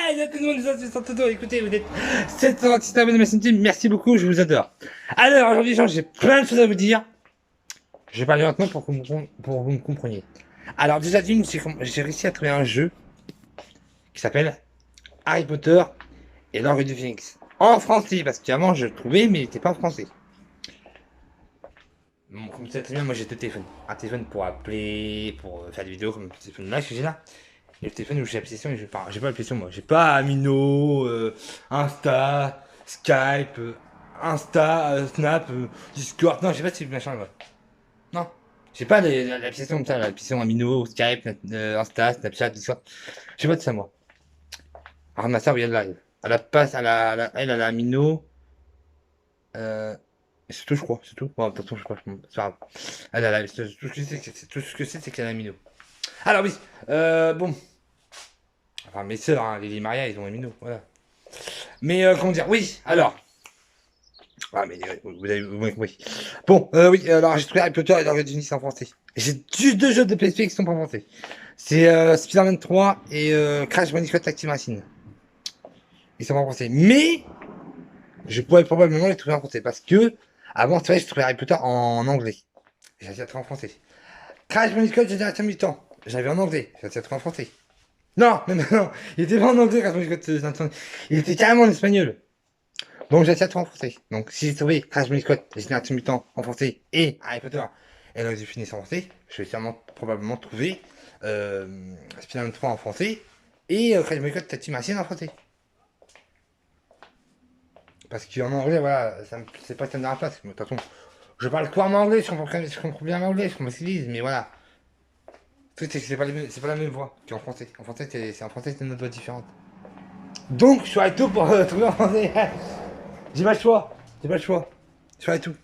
Salut tout le monde, c'est Santoto. Écoutez, vous êtes 726 abonnés de ma chaîne Team. Merci beaucoup, je vous adore. Alors, aujourd'hui, j'ai plein de choses à vous dire. Je vais parler maintenant pour que vous me compreniez. Alors, déjà d'une, j'ai réussi à trouver un jeu qui s'appelle Harry Potter et l'Orgue du Phénix. En français, parce qu'avant, je le trouvais, mais il n'était pas en français. Bon, comme tu sais très bien, moi j'ai deux téléphones. Un téléphone pour appeler, pour faire des vidéos, comme le téléphone là que j'ai là. Et le téléphone où j'ai l'application, j'ai pas l'application moi. J'ai pas Amino, Insta, Skype, Insta, Snap, Discord. Non, j'ai pas ces machins là. Non. J'ai pas l'application comme ça, l'application Amino, Skype, Insta, Snapchat, Discord. J'ai pas de ça moi. Alors ma soeur, oui, elle live. Elle a pas, elle a Amino. Euh, et c'est tout, je crois, c'est tout. Bon, attention, je sais pas, c'est pas grave. Elle a tout ce que c'est, tout ce que c'est qu'elle a Amino. Alors oui, bon. Enfin, mes sœurs, hein, Lily et Maria, ils ont Amino, voilà. Mais comment dire, oui, alors. Ah, mais vous avez compris. Bon, oui, alors j'ai trouvé Harry Potter et l'Orgue du Phénix en français. J'ai juste deux jeux de PSP qui sont pas en français. C'est Spider-Man 3 et Crash Bandicoot Active Machine. Ils sont pas en français. Mais je pourrais probablement les trouver en français parce que avant, c'est vrai, je trouvais Harry Potter en anglais. J'ai essayé de trouver en français. Crash Bandicoot, j'ai déjà mis le temps. J'avais en anglais. J'ai essayé de trouver en français. Non, mais non, il était pas en anglais Crash Bandicoot. Il était carrément en espagnol. Donc j'ai essayé de trouver en français. Donc si j'ai trouvé Crash Bandicoot, Génération Mutant en français et Harry Potter et là j'ai fini en français, je vais sûrement probablement trouver Spider-Man 3 en français et Crash Bandicoot Tactical Machine en français. Parce qu'en anglais, voilà, c'est pas que ça me dérange pas. Parce que, de toute façon, je parle quoi en anglais, je comprends bien l'anglais, je comprends ce qu'ils disent, mais voilà. Le truc, c'est que c'est pas la même voix qu'en français. En français, c'est en français, c'est une autre voix différente. Donc, je suis tout pour trouver en français. J'ai pas le choix. J'ai pas le choix. Je ferai tout.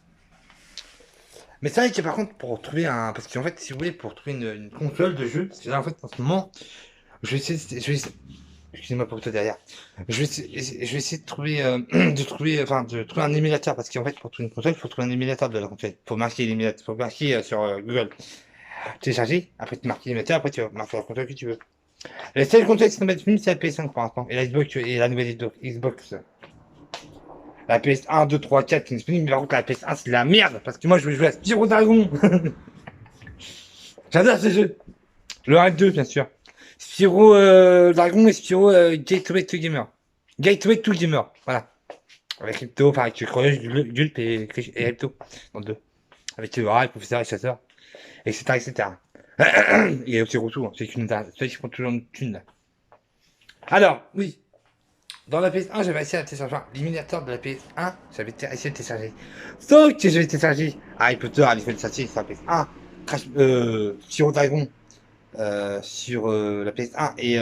Mais c'est vrai que par contre, pour trouver un. Parce qu'en fait, si vous voulez, pour trouver une console de jeu, parce que là, en fait, en ce moment, je vais essayer. Excusez-moi pour tout derrière. Je vais essayer de trouver, de trouver un émulateur. Parce qu'en fait, pour trouver une console, il faut trouver un émulateur de la console. Faut marquer l'émulateur. Faut marquer sur Google. Télécharger. Après, tu marques l'émulateur. Après, tu vas marquer la console que tu veux. La seule console qui s'en disponible, c'est la PS5 pour l'instant. Et la Xbox, et la nouvelle Xbox. La PS1, 2, 3, 4 qui est disponible, mais par contre la PS1 c'est de la merde, parce que moi je veux jouer à Spyro Dragon. J'adore ce jeu. Le Ride 2 bien sûr. Spyro Dragon et Spyro Gateway to Gamer. Gateway to Gamer, voilà. Avec Crypto, enfin avec Chronos, Gulp et Crypto dans le 2. Avec le professeur et chasseur, etc. etc. Il y a aussi Rousseau, hein. C'est celui qui prend toujours une thune là. Alors, oui, dans la PS1, j'avais essayé de télécharger l'émulateur de la PS1, j'avais essayé de télécharger. Sauf que j'avais téléchargé Harry Potter à l'école de sortie sur la PS1, Crash, Spyro Dragon sur la PS1 et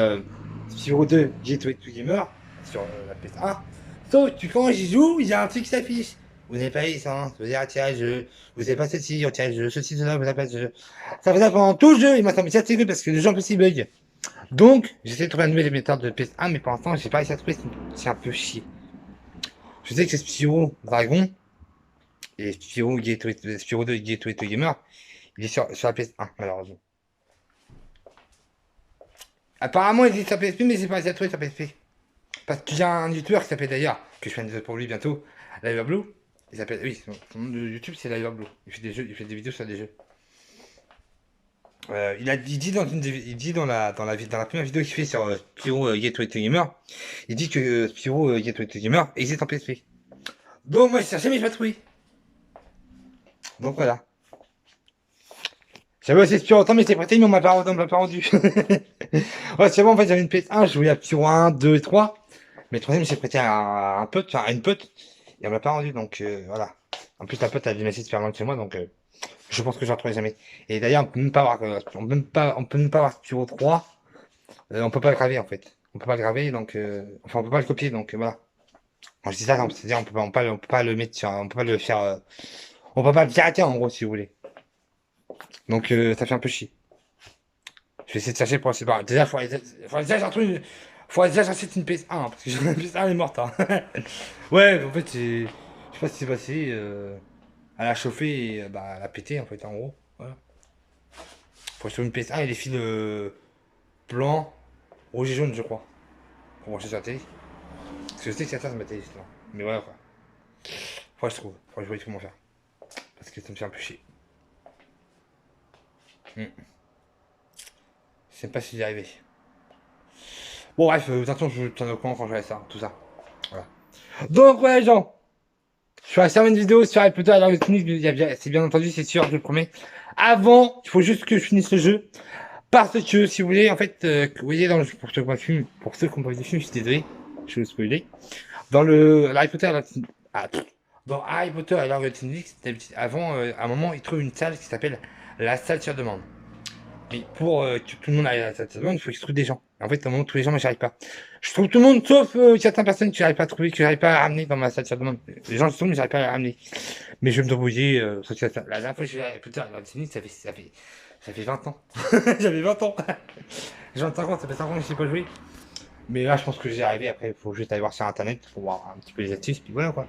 Spyro 2 Gateway to Gamer sur la PS1. Sauf que quand j'y joue, il y a un truc qui s'affiche. Vous n'avez pas licence, vous avez retiré le jeu, vous n'avez pas ceci, retiré le jeu, ceci, cela, vous n'avez pas le jeu. Ça fait ça pendant tout le jeu, il m'a semblé ça parce que le jeu en plus il bug. Donc, j'essaie de trouver un nouvel émetteur de PS1, mais pour l'instant, j'ai pas réussi à trouver, c'est un peu chier. Je sais que c'est Spyro Dragon, et Spyro 2 Gateway to Gamer, il est sur la PS1, malheureusement. Apparemment, il est sur PSP, mais c'est pas réussi à trouver sur PSP. Parce qu'il y a un youtubeur qui s'appelle d'ailleurs, que je fais un épisode pour lui bientôt, Liverblue. Il s'appelle, oui, son nom de YouTube c'est Liverblue. Il fait des jeux, il fait des vidéos sur des jeux. Il dit dans la première vidéo qu'il fait sur Spyro Gateway to Gamer, il dit que Spyro Gateway to Gamer existe en PSP. Donc moi j'ai cherché mais j'ai pas trouvé. Donc voilà. J'avais aussi Spyro autant mais j'étais prêté mais on m'a pas rendu. Ouais c'est bon en fait j'avais une PS1, je jouais à Spyro 1, 2 et 3. Mais le troisième j'ai prêté à un pote, enfin à une pote, et on m'a pas rendu donc voilà. En plus la pote a déménagé super loin de chez moi donc je pense que je ne retrouverai jamais. Et d'ailleurs on peut même pas avoir, on peut même pas avoir Spyro 3. On peut pas le graver en fait. On peut pas le graver donc enfin on peut pas le copier donc voilà. Quand je dis ça, c'est-à-dire on peut pas le mettre sur, on peut pas le faire, on peut pas le pirater en gros si vous voulez. Donc ça fait un peu chier. Je vais essayer de chercher pour essayer de... Déjà faut déjà faut déjà chercher une PS1 hein, parce que la PS1 elle est morte. Hein. Ouais en fait je sais pas ce qui s'est passé. Elle a chauffé et bah elle a pété en fait en gros. Voilà. Faut sur une PS1 et les fils blancs, rouge et jaune je crois. pour brancher sur la télé. Parce que je sais que ça, ça ma télé, justement. Mais voilà quoi. Faut que je trouve. Faut que je vois comment faire. Parce que ça me fait un peu chier. Je sais pas si j'y arrivé. Bon, bref, de toute façon, je t'en ai au courant quand je vais ça, tout ça. Voilà. Donc, ouais, les gens. Je suis à la terminer une vidéo sur Harry Potter à l'heure de tennis, c'est bien entendu, c'est sûr, je le promets. Avant, il faut juste que je finisse le jeu. Parce que, si vous voulez, en fait, vous voyez, dans le, pour ceux qui ont pas vu le film, pour ceux qui n'ont pas vu le film, je suis désolé, je vais vous spoiler. Dans le Harry Potter, dans Harry Potter à l'heure de tennis, avant, à un moment, ils trouvent une salle qui s'appelle la salle sur demande. Mais pour que tout le monde aille à la salle sur demande, il faut qu'ils trouvent des gens. En fait, à un moment, tous les gens, moi, j'y arrive pas. Je trouve tout le monde, sauf certaines personnes que j'arrive pas à trouver, que j'arrive pas à ramener dans ma salle sur demande. Les gens, justement, j'arrive pas à les ramener. Mais je vais me débrouiller, la dernière fois que j'ai fait Harry Potter à l'heure de tennis, ça fait 20 ans. J'avais 20 ans. J'ai 25 ans, ça fait 5 ans que je sais pas jouer. Mais là, je pense que j'y arrivé. Après, il faut juste aller voir sur internet pour voir un petit peu les astuces, puis voilà quoi.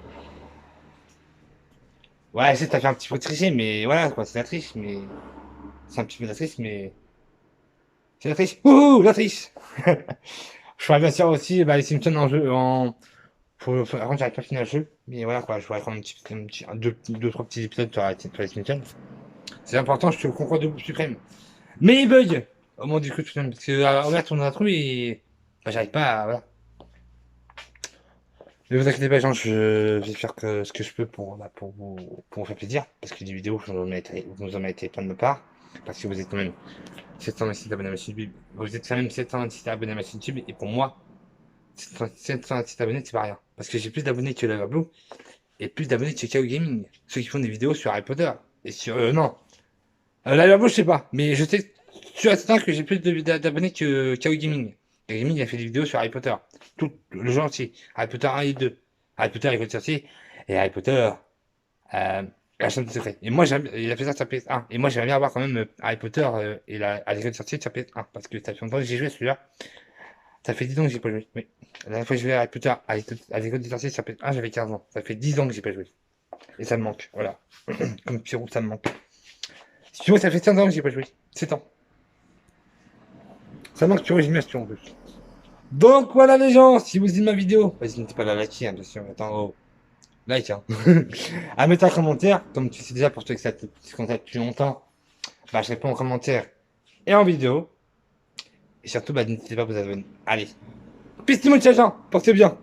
Ouais, c'est, t'as fait un petit peu tricher, mais voilà quoi, c'est la triche, mais. C'est un petit peu la triche, mais. C'est la triche. Ouh, la triche. Je ferais bien sûr aussi bah, les Simpsons en jeu. Par contre, j'arrive pas à finir le jeu, mais voilà quoi, je pourrais prendre deux, trois petits épisodes sur les Simpsons. C'est important, je te le concours de bouffe suprême. Mais il bug au moment du coup, parce que regarde, on a trouvé et. Bah, j'arrive pas à. Voilà. Ne vous inquiétez pas, gens, je vais faire ce que je peux pour vous faire plaisir. Parce que des vidéos, vous en avez été plein de ma part. Parce que vous êtes quand même 726 abonnés à ma chaîne YouTube. Vous êtes quand même 726 abonnés à ma chaîne YouTube. Et pour moi, 726 abonnés, c'est pas rien. Parce que j'ai plus d'abonnés que Loverblue. Et plus d'abonnés que KO Gaming. Ceux qui font des vidéos sur Harry Potter. Et sur. Non. Loverblue, je sais pas. Mais je sais sur certain que j'ai plus d'abonnés que KO Gaming. KO Gaming, il a fait des vidéos sur Harry Potter. Tout le jeu entier. Harry Potter 1 et 2. Harry Potter, il faut sortir. Et Harry Potter. La chambre des secrets. Et moi, il a fait ça sur PS1. Et moi, j'aimerais bien avoir quand même Harry Potter et la l'école de sortie sur PS1. Parce que ça fait longtemps que j'ai joué à celui-là. Ça fait 10 ans que j'ai pas joué. Oui. La dernière fois que j'ai joué à Harry Potter à l'école des sorciers sur PS1, j'avais 15 ans. Ça fait 10 ans que j'ai pas joué. Et ça me manque. Voilà. Comme Pierrot, ça me manque. Si tu vois, ça fait 15 ans que j'ai pas joué. 7 ans. Ça manque Pierrot, j'imagine en plus. Donc voilà les gens, si vous aimez ma vidéo, vas-y, n'hésitez pas à la liker, hein, bien sûr. Attends, oh. Like, hein. À mettre un commentaire, comme tu sais déjà pour ceux que ça te contacte depuis longtemps. Bah, je réponds en commentaire et en vidéo. Et surtout, bah, n'hésitez pas à vous abonner. Allez. Peace to much, gens. Portez bien.